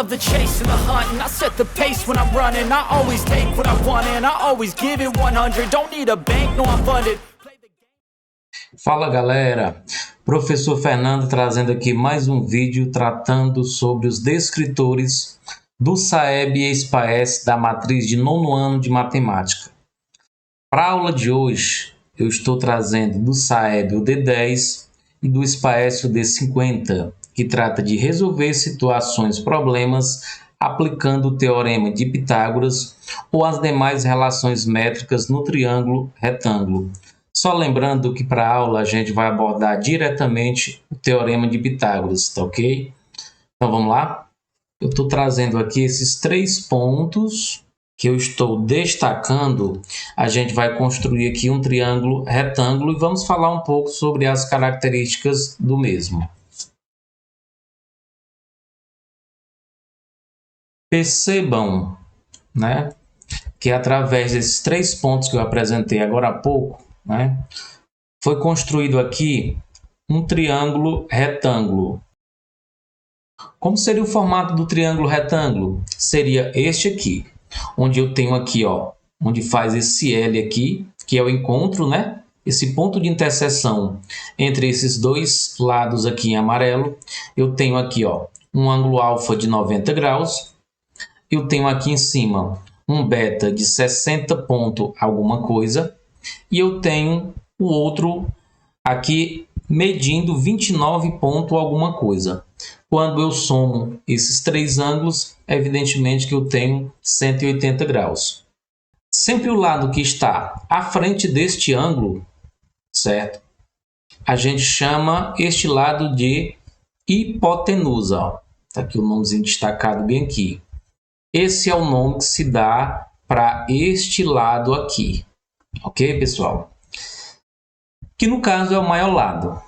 love the chase and the hunt, and I set the pace when I'm running. I always take what I want and I always give it 100. Don't need a bank, no I'm funded. Fala galera, professor Fernando trazendo aqui mais um vídeo tratando sobre os descritores do SAEB e SPAES da matriz de nono ano de matemática. Para a aula de hoje, eu estou trazendo do SAEB o D10 e do SPAES o D50, que trata de resolver situações, problemas, aplicando o teorema de Pitágoras ou as demais relações métricas no triângulo retângulo. Só lembrando que para a aula a gente vai abordar diretamente o teorema de Pitágoras, tá ok? Então vamos lá? Eu estou trazendo aqui esses 3 pontos que eu estou destacando. A gente vai construir aqui um triângulo retângulo e vamos falar um pouco sobre as características do mesmo. Percebam, né, que através desses 3 pontos que eu apresentei agora há pouco, né, foi construído aqui um triângulo retângulo. Como seria o formato do triângulo retângulo? Seria este aqui, onde eu tenho aqui, ó, onde faz esse L aqui, que é o encontro, né? Esse ponto de interseção entre esses dois lados aqui em amarelo. Eu tenho aqui, ó, um ângulo alfa de 90 graus. Eu tenho aqui em cima um beta de 60 ponto alguma coisa. E eu tenho o outro aqui medindo 29 ponto alguma coisa. Quando eu somo esses 3 ângulos, evidentemente que eu tenho 180 graus. Sempre o lado que está à frente deste ângulo, certo? A gente chama este lado de hipotenusa. Está aqui o nomezinho destacado bem aqui. Esse é o nome que se dá para este lado aqui. Ok, pessoal? Que no caso é o maior lado.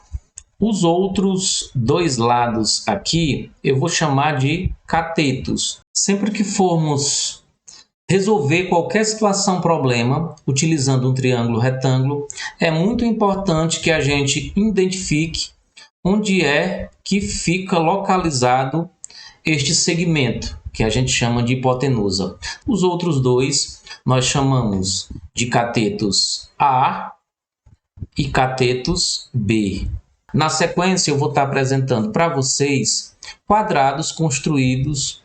Os outros 2 lados aqui eu vou chamar de catetos. Sempre que formos resolver qualquer situação, problema, utilizando um triângulo retângulo, é muito importante que a gente identifique onde é que fica localizado este segmento, que a gente chama de hipotenusa. Os outros 2 nós chamamos de catetos A e catetos B. Na sequência, eu vou estar apresentando para vocês quadrados construídos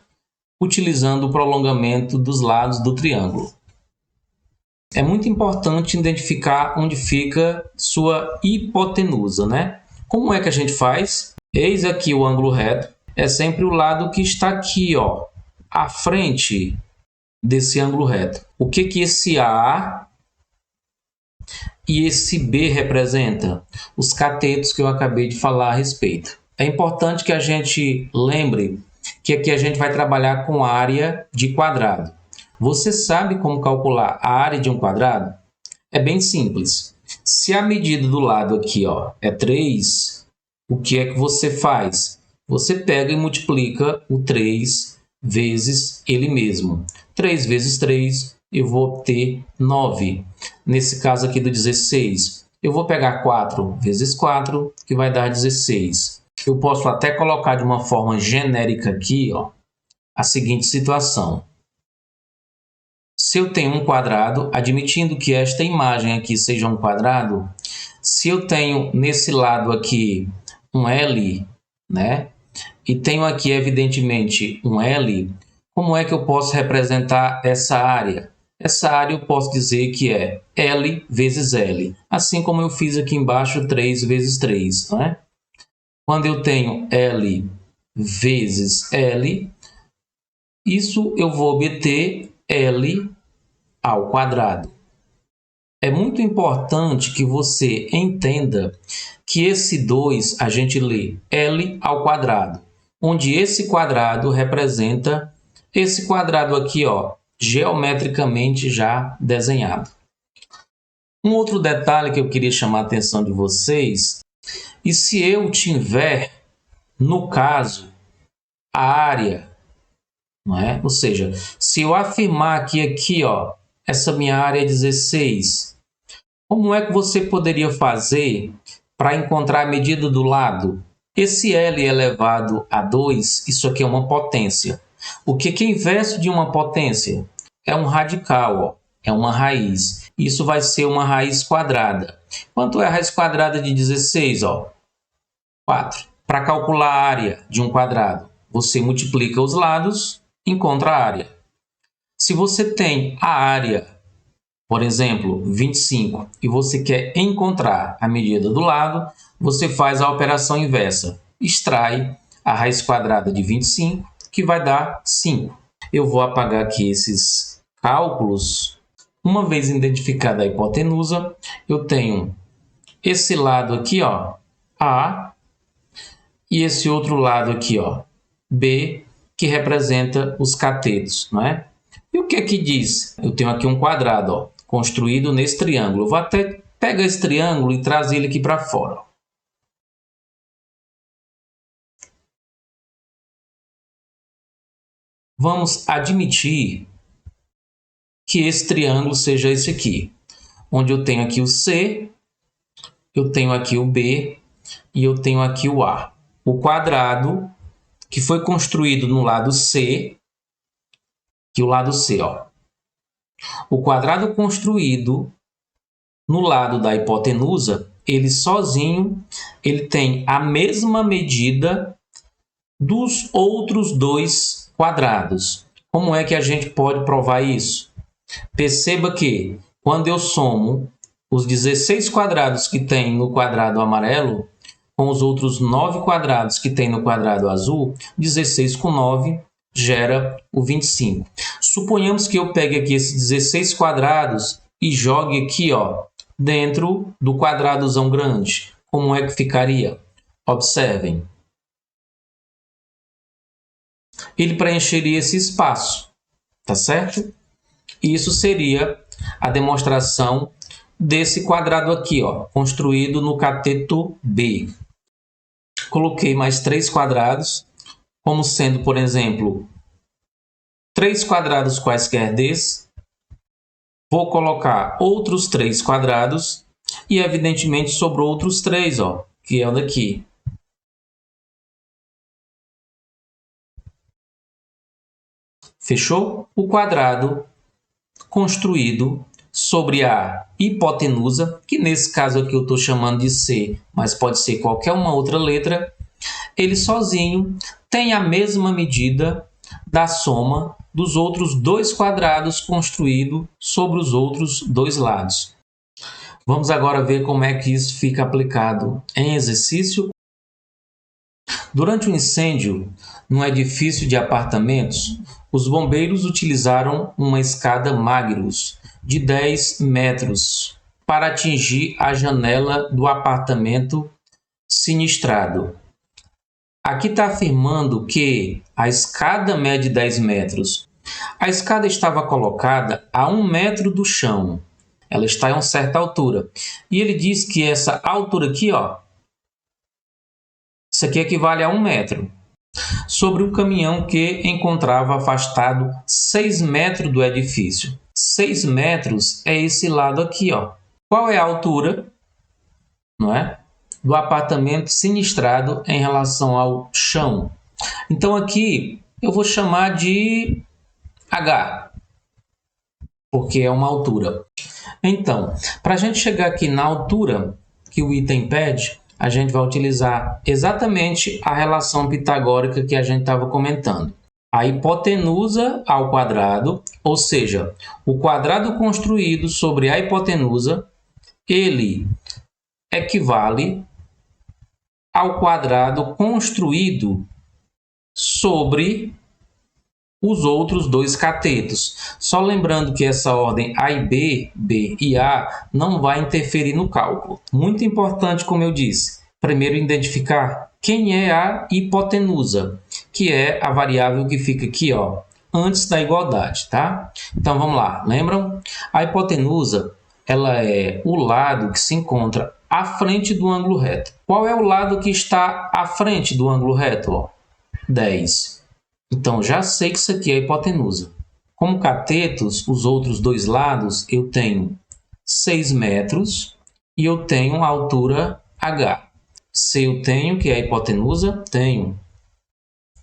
utilizando o prolongamento dos lados do triângulo. É muito importante identificar onde fica sua hipotenusa, né? Como é que a gente faz? Eis aqui o ângulo reto. É sempre o lado que está aqui, ó, à frente desse ângulo reto. O que que esse A e esse B representa? Os catetos que eu acabei de falar a respeito. É importante que a gente lembre que aqui a gente vai trabalhar com área de quadrado. Você sabe como calcular a área de um quadrado? É bem simples. Se a medida do lado aqui, ó, é 3, o que é que você faz? Você pega e multiplica o 3 vezes ele mesmo. 3 vezes 3, eu vou obter 9. Nesse caso aqui do 16, eu vou pegar 4 vezes 4, que vai dar 16. Eu posso até colocar de uma forma genérica aqui, ó, a seguinte situação. Se eu tenho um quadrado, admitindo que esta imagem aqui seja um quadrado, se eu tenho nesse lado aqui um L, né, e tenho aqui evidentemente um L, como é que eu posso representar essa área? Essa área eu posso dizer que é L vezes L, assim como eu fiz aqui embaixo 3 vezes 3, não é? Quando eu tenho L vezes L, isso eu vou obter L ao quadrado. É muito importante que você entenda que esse 2 a gente lê L ao quadrado, onde esse quadrado representa esse quadrado aqui, ó, geometricamente já desenhado. Um outro detalhe que eu queria chamar a atenção de vocês, e se eu tiver, no caso, a área, não é? Ou seja, se eu afirmar que aqui, ó, essa minha área é 16, como é que você poderia fazer para encontrar a medida do lado? Esse L elevado a 2, isso aqui é uma potência. O que é inverso de uma potência? É um radical, ó. É uma raiz. Isso vai ser uma raiz quadrada. Quanto é a raiz quadrada de 16? Ó? 4. Para calcular a área de um quadrado, você multiplica os lados, encontra a área. Se você tem a área, por exemplo, 25, e você quer encontrar a medida do lado, você faz a operação inversa. Extrai a raiz quadrada de 25, que vai dar 5. Eu vou apagar aqui esses cálculos. Uma vez identificada a hipotenusa, eu tenho esse lado aqui, ó, A, e esse outro lado aqui, ó, B, que representa os catetos, não é? E o que é que diz? Eu tenho aqui um quadrado, ó, construído nesse triângulo. Eu vou até pegar esse triângulo e trazer ele aqui para fora. Vamos admitir que esse triângulo seja esse aqui, onde eu tenho aqui o C, eu tenho aqui o B e eu tenho aqui o A. O quadrado que foi construído no lado C, que o lado C, ó. O quadrado construído no lado da hipotenusa, ele sozinho, ele tem a mesma medida dos outros dois quadrados. Como é que a gente pode provar isso? Perceba que quando eu somo os 16 quadrados que tem no quadrado amarelo com os outros 9 quadrados que tem no quadrado azul, 16 com 9 gera o 25. Suponhamos que eu pegue aqui esses 16 quadrados e jogue aqui, ó, dentro do quadradozão grande. Como é que ficaria? Observem. Ele preencheria esse espaço, tá certo? Isso seria a demonstração desse quadrado aqui, ó, construído no cateto B. Coloquei mais 3 quadrados, como sendo, por exemplo, 3 quadrados quaisquer desses. Vou colocar outros 3 quadrados e, evidentemente, sobrou outros 3, ó, que é o daqui. Fechou? O quadrado construído sobre a hipotenusa, que nesse caso aqui eu estou chamando de C, mas pode ser qualquer uma outra letra, ele sozinho tem a mesma medida da soma dos outros 2 quadrados construídos sobre os outros 2 lados. Vamos agora ver como é que isso fica aplicado em exercício. Durante um incêndio num edifício de apartamentos, os bombeiros utilizaram uma escada Magnus de 10 metros para atingir a janela do apartamento sinistrado. Aqui está afirmando que a escada mede 10 metros. A escada estava colocada a 1 metro do chão. Ela está em uma certa altura. E ele diz que essa altura aqui, ó, isso aqui equivale a 1 metro. Sobre um caminhão que encontrava afastado 6 metros do edifício. 6 metros é esse lado aqui, ó. Qual é a altura, não é, do apartamento sinistrado em relação ao chão? Então aqui eu vou chamar de H, porque é uma altura. Então, para a gente chegar aqui na altura que o item pede, a gente vai utilizar exatamente a relação pitagórica que a gente estava comentando. A hipotenusa ao quadrado, ou seja, o quadrado construído sobre a hipotenusa, ele equivale ao quadrado construído sobre os outros 2 catetos. Só lembrando que essa ordem A e B, B e A, não vai interferir no cálculo. Muito importante, como eu disse, primeiro identificar quem é a hipotenusa, que é a variável que fica aqui, ó, antes da igualdade, tá? Então vamos lá, lembram? A hipotenusa, ela é o lado que se encontra à frente do ângulo reto. Qual é o lado que está à frente do ângulo reto? Ó? 10. Então, já sei que isso aqui é a hipotenusa. Como catetos, os outros 2 lados, eu tenho 6 metros e eu tenho a altura H. Se eu tenho, que é a hipotenusa, tenho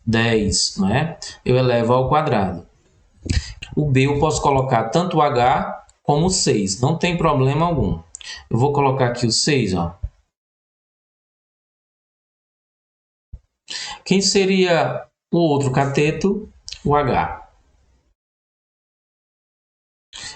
10, não é? Eu elevo ao quadrado. O b eu posso colocar tanto o h como o 6, não tem problema algum. Eu vou colocar aqui o 6, ó. Quem seria o outro cateto? O h.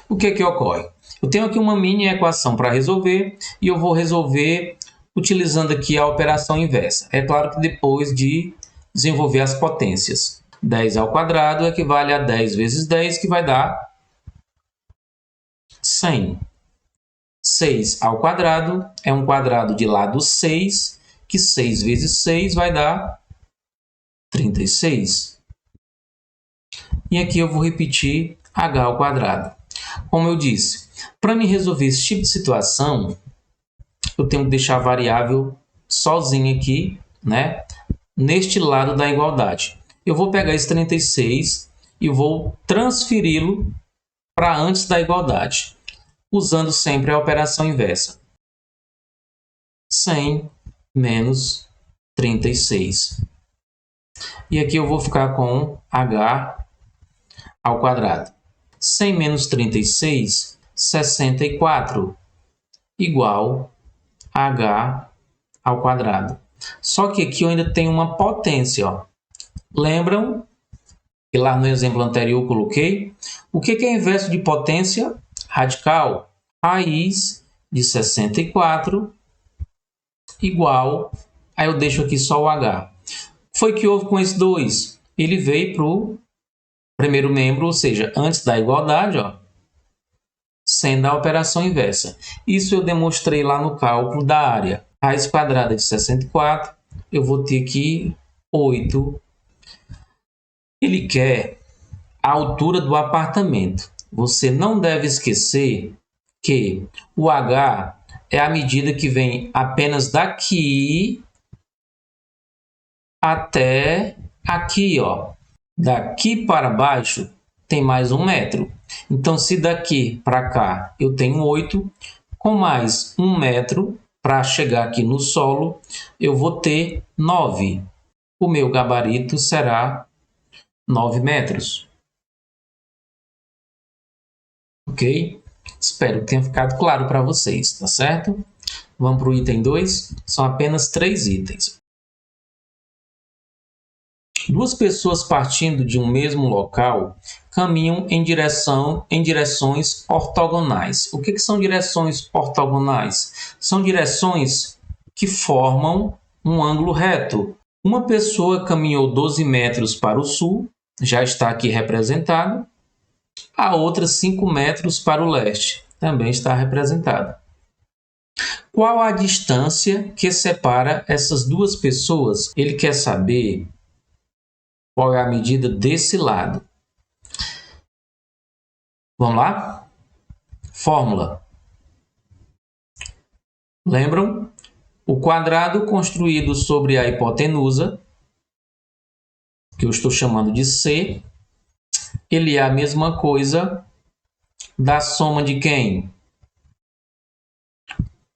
O que que ocorre? Eu tenho aqui uma mini equação para resolver e eu vou resolver utilizando aqui a operação inversa. É claro que depois de desenvolver as potências. 10 ao quadrado equivale a 10 vezes 10, que vai dar 100. 6 ao quadrado é um quadrado de lado 6, que 6 vezes 6 vai dar 36. E aqui eu vou repetir h ao quadrado. Como eu disse, para me resolver esse tipo de situação, eu tenho que deixar a variável sozinha aqui, né, neste lado da igualdade. Eu vou pegar esse 36 e vou transferi-lo para antes da igualdade, usando sempre a operação inversa. 100 menos 36. E aqui eu vou ficar com h ao quadrado. 100 menos 36, 64, igual a h ao quadrado. Só que aqui eu ainda tenho uma potência, ó. Lembram que lá no exemplo anterior eu coloquei? O que é inverso de potência? Radical. Raiz de 64 igual, aí eu deixo aqui só o h. Foi que houve com esse 2? Ele veio para o primeiro membro, ou seja, antes da igualdade, ó, sendo a operação inversa. Isso eu demonstrei lá no cálculo da área. Raiz quadrada de 64, eu vou ter aqui 8. Ele quer a altura do apartamento. Você não deve esquecer que o h é a medida que vem apenas daqui até aqui, ó. Daqui para baixo tem mais 1 metro. Então, se daqui para cá eu tenho 8, com mais 1 metro para chegar aqui no solo, eu vou ter 9. O meu gabarito será 9 metros. Ok? Espero que tenha ficado claro para vocês, tá certo? Vamos para o item 2. São apenas 3 itens. Duas pessoas partindo de um mesmo local caminham em direções ortogonais. O que são direções ortogonais? São direções que formam um ângulo reto. Uma pessoa caminhou 12 metros para o sul, já está aqui representado. A outra 5 metros para o leste, também está representada. Qual a distância que separa essas duas pessoas? Ele quer saber qual é a medida desse lado. Vamos lá? Fórmula. Lembram? O quadrado construído sobre a hipotenusa, que eu estou chamando de C, ele é a mesma coisa da soma de quem?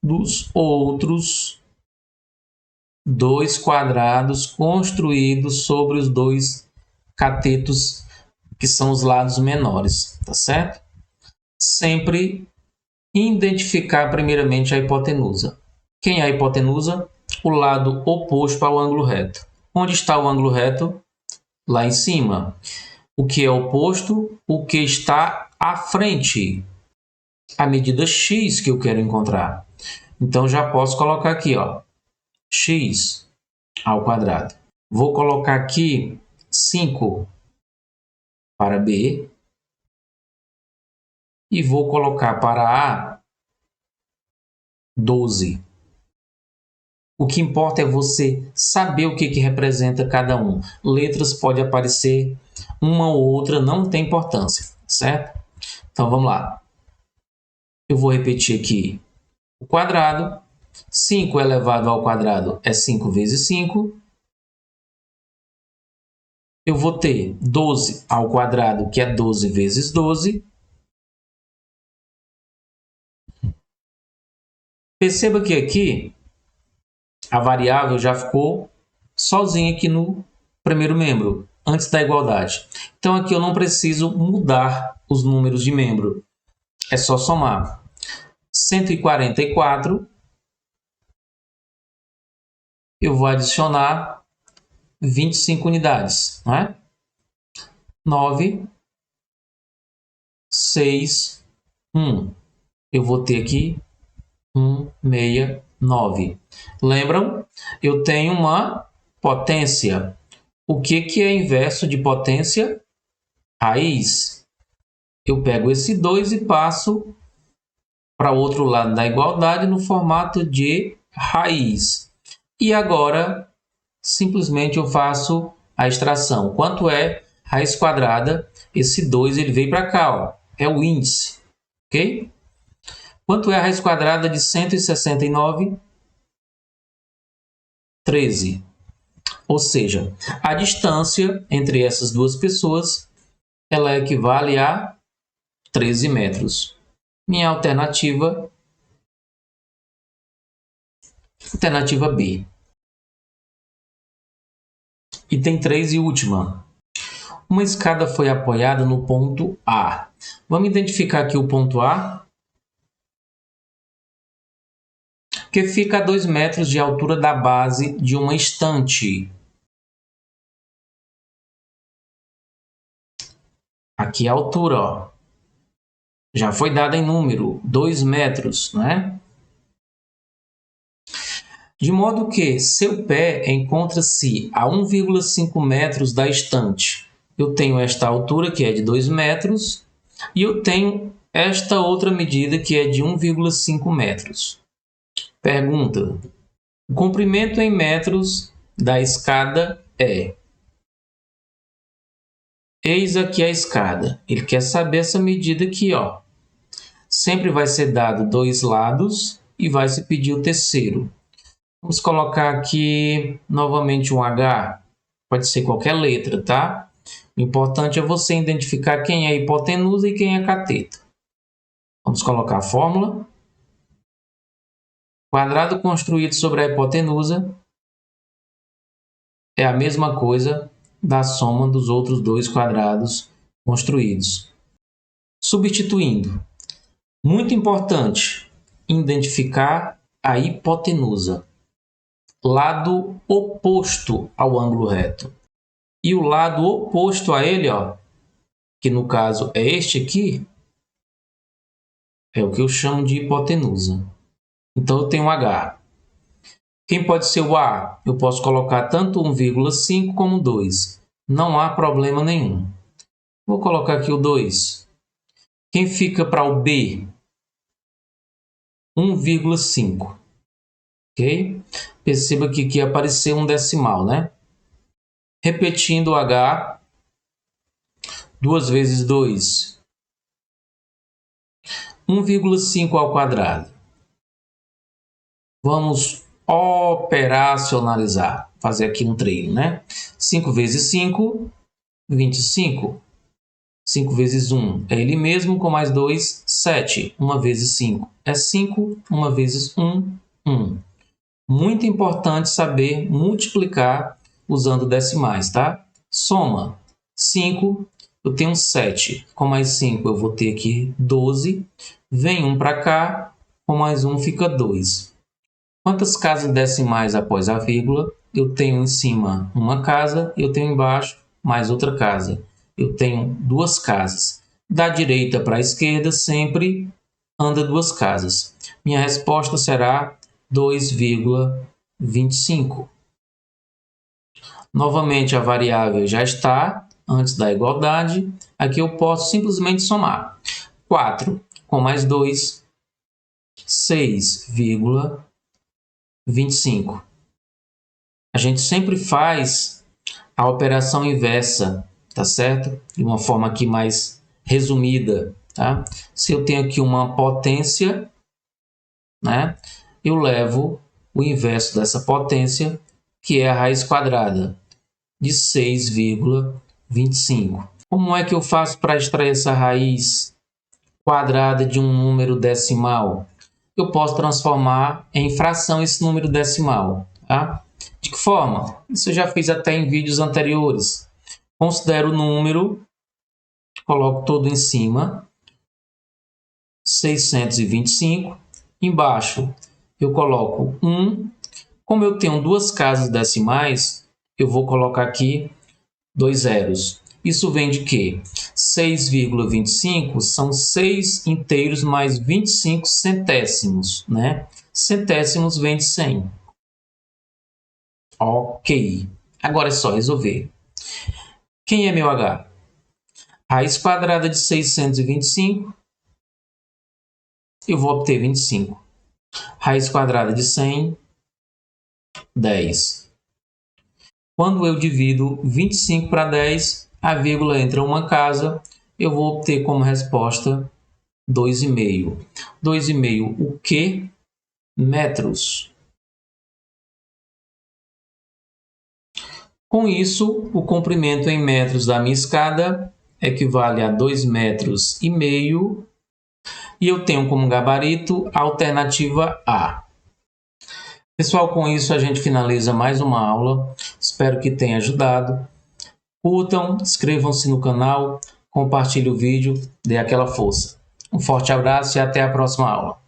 Dos outros dois quadrados construídos sobre os dois catetos, que são os lados menores, tá certo? Sempre identificar primeiramente a hipotenusa. Quem é a hipotenusa? O lado oposto ao ângulo reto. Onde está o ângulo reto? Lá em cima. O que é oposto? O que está à frente. A medida x que eu quero encontrar. Então, já posso colocar aqui, ó, x ao quadrado. Vou colocar aqui 5 para B. E vou colocar para A 12. O que importa é você saber o que representa cada um. Letras pode aparecer uma ou outra, não tem importância, certo? Então, vamos lá. Eu vou repetir aqui o quadrado. 5 elevado ao quadrado é 5 vezes 5. Eu vou ter 12 ao quadrado, que é 12 vezes 12. Perceba que aqui a variável já ficou sozinha aqui no primeiro membro, antes da igualdade. Então, aqui eu não preciso mudar os números de membro. É só somar. 144, eu vou adicionar 25 unidades, não é? 9, 6, 1. Eu vou ter aqui 169. Lembram? Eu tenho uma potência. O que é inverso de potência? Raiz. Eu pego esse 2 e passo para o outro lado da igualdade no formato de raiz. E agora, simplesmente eu faço a extração. Quanto é raiz quadrada? Esse 2 ele veio para cá, ó. É o índice. Ok? Quanto é a raiz quadrada de 169? 13. Ou seja, a distância entre essas duas pessoas ela equivale a 13 metros. Minha alternativa B. Item 3 e última. Uma escada foi apoiada no ponto A. Vamos identificar aqui o ponto A, que fica a 2 metros de altura da base de uma estante. Aqui a altura, ó, já foi dada em número, 2 metros, né? De modo que seu pé encontra-se a 1,5 metros da estante. Eu tenho esta altura, que é de 2 metros, e eu tenho esta outra medida, que é de 1,5 metros. Pergunta: o comprimento em metros da escada é... Eis aqui a escada. Ele quer saber essa medida aqui, ó. Sempre vai ser dado 2 lados e vai se pedir o terceiro. Vamos colocar aqui novamente um H. Pode ser qualquer letra, tá? O importante é você identificar quem é hipotenusa e quem é cateto. Vamos colocar a fórmula. Quadrado construído sobre a hipotenusa é a mesma coisa da soma dos outros 2 quadrados construídos. Substituindo. Muito importante identificar a hipotenusa. Lado oposto ao ângulo reto. E o lado oposto a ele, ó, que no caso é este aqui, é o que eu chamo de hipotenusa. Então eu tenho H. Quem pode ser o A? Eu posso colocar tanto 1,5 como 2. Não há problema nenhum. Vou colocar aqui o 2. Quem fica para o B? 1,5. Ok? Perceba que aqui apareceu um decimal, né? Repetindo o H, 2 vezes 2, 1,5 ao quadrado. Vamos operacionalizar, fazer aqui um treino, né? 5 vezes 5, 25. 5 vezes 1 é ele mesmo, com mais 2, 7. 1 vezes 5 é 5, 1 vezes 1, 1. Muito importante saber multiplicar usando decimais, tá? Soma 5, eu tenho 7. Com mais 5 eu vou ter aqui 12. Vem 1 para cá, com mais 1 fica 2. Quantas casas decimais após a vírgula? Eu tenho em cima uma casa, eu tenho embaixo mais outra casa. Eu tenho 2 casas. Da direita para a esquerda sempre anda 2 casas. Minha resposta será 2,25. Novamente a variável já está antes da igualdade. Aqui eu posso simplesmente somar. 4 com mais 2, 6,25. A gente sempre faz a operação inversa, tá certo? De uma forma aqui mais resumida, tá? Se eu tenho aqui uma potência, né? Eu levo o inverso dessa potência, que é a raiz quadrada de 6,25. Como é que eu faço para extrair essa raiz quadrada de um número decimal? Eu posso transformar em fração esse número decimal, tá? De que forma? Isso eu já fiz até em vídeos anteriores. Considero o número, coloco todo em cima, 625. Embaixo eu coloco 1. Como eu tenho duas casas decimais, eu vou colocar aqui 2 zeros. Isso vem de quê? 6,25 são 6 inteiros mais 25 centésimos, né? Centésimos vem de 100. Ok. Agora é só resolver. Quem é meu H? Raiz quadrada de 625. Eu vou obter 25. Raiz quadrada de 100, 10. Quando eu divido 25 para 10, a vírgula entra uma casa, eu vou obter como resposta 2,5. 2,5 o quê? Metros. Com isso, o comprimento em metros da minha escada equivale a 2,5 metros e eu tenho como gabarito a alternativa A. Pessoal, com isso a gente finaliza mais uma aula. Espero que tenha ajudado. Curtam, inscrevam-se no canal, compartilhem o vídeo, dê aquela força. Um forte abraço e até a próxima aula.